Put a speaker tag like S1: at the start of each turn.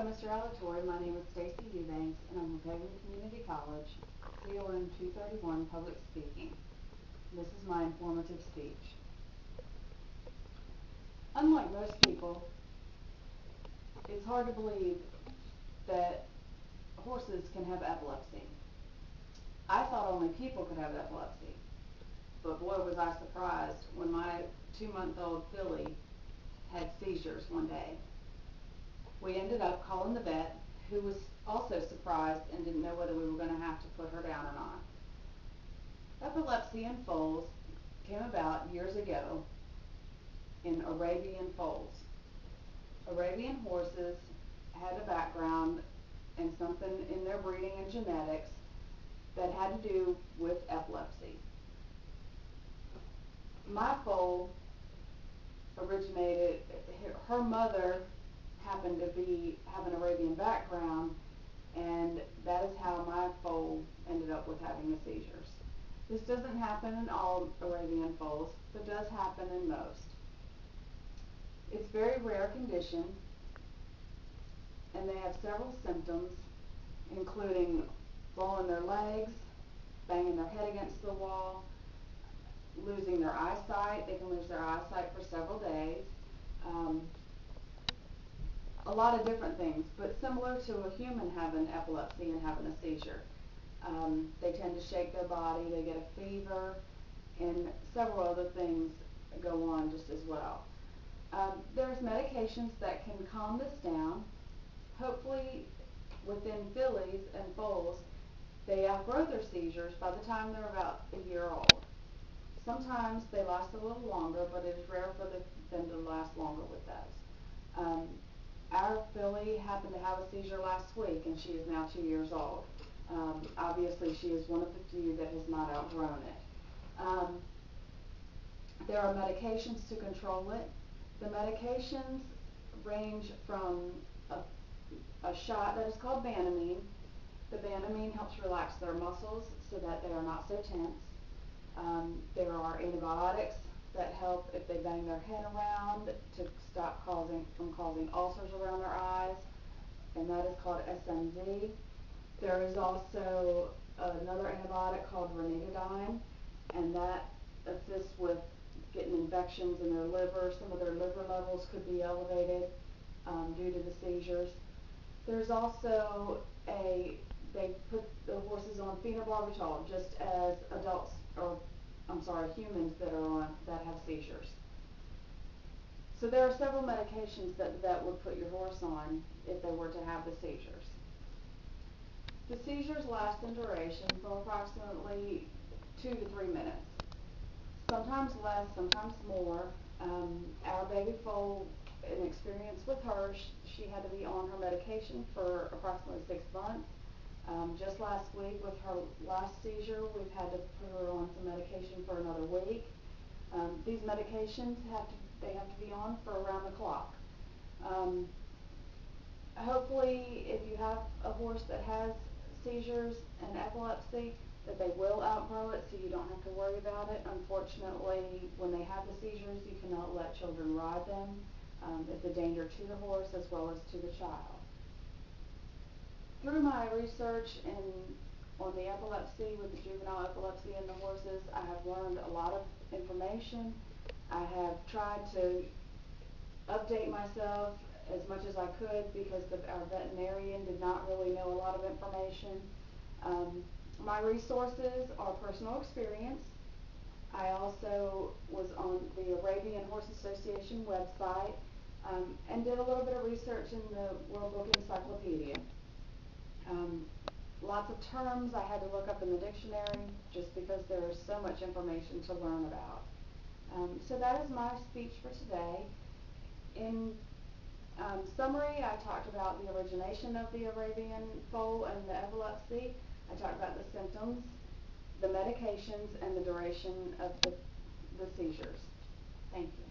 S1: Mr. Auditory. My name is Stacy Eubanks, and I'm with Haven Community College, COM 231, Public Speaking. This is my informative speech. Unlike most people, it's hard to believe that horses can have epilepsy. I thought only people could have epilepsy, but boy was I surprised when my 2-month-old filly had seizures one day. We ended up calling the vet, who was also surprised and didn't know whether we were going to have to put her down or not. Epilepsy in foals came about years ago in Arabian foals. Arabian horses had a background and something in their breeding and genetics that had to do with epilepsy. My foal originated, her mother happened to have an Arabian background, and that is how my foal ended up with having the seizures. This doesn't happen in all Arabian foals, but does happen in most. It's a very rare condition, and they have several symptoms, including blowing their legs, banging their head against the wall, losing their eyesight. They can lose their eyesight for several days. A lot of different things, but similar to a human having epilepsy and having a seizure. They tend to shake their body, they get a fever, and several other things go on just as well. There's medications that can calm this down. Hopefully, within fillies and foals, they outgrow their seizures by the time they're about a year old. Sometimes they last a little longer, but it is rare for them to last longer with those. Our filly happened to have a seizure last week, and she is now 2 years old. Obviously, she is one of the few that has not outgrown it. There are medications to control it. The medications range from a shot that is called Banamine. The Banamine helps relax their muscles so that they are not so tense. There are antibiotics that help if they bang their head around to stop from causing ulcers around their eyes, and that is called SMZ. There is also another antibiotic called ranitidine, and that assists with getting infections in their liver. Some of their liver levels could be elevated due to the seizures. There's also they put the horses on phenobarbital just as humans that have seizures. So there are several medications that would put your horse on if they were to have the seizures. The seizures last in duration for approximately 2 to 3 minutes. Sometimes less, sometimes more. Our baby foal, an experience with her, she had to be on her medication for approximately 6 months. Just last week with her last seizure, we've had to put her on some medication for another week. These medications have to be on for around the clock. Hopefully, if you have a horse that has seizures and epilepsy, that they will outgrow it, so you don't have to worry about it. Unfortunately, when they have the seizures, you cannot let children ride them. It's a danger to the horse as well as to the child. Through my research on the epilepsy, with the juvenile epilepsy in the horses, I have learned a lot of information. I have tried to update myself as much as I could because our veterinarian did not really know a lot of information. My resources are personal experience. I also was on the Arabian Horse Association website and did a little bit of research in the World Book Encyclopedia. Lots of terms I had to look up in the dictionary just because there is so much information to learn about. So that is my speech for today. In summary, I talked about the origination of the Arabian foal and the epilepsy. I talked about the symptoms, the medications, and the duration of the seizures. Thank you.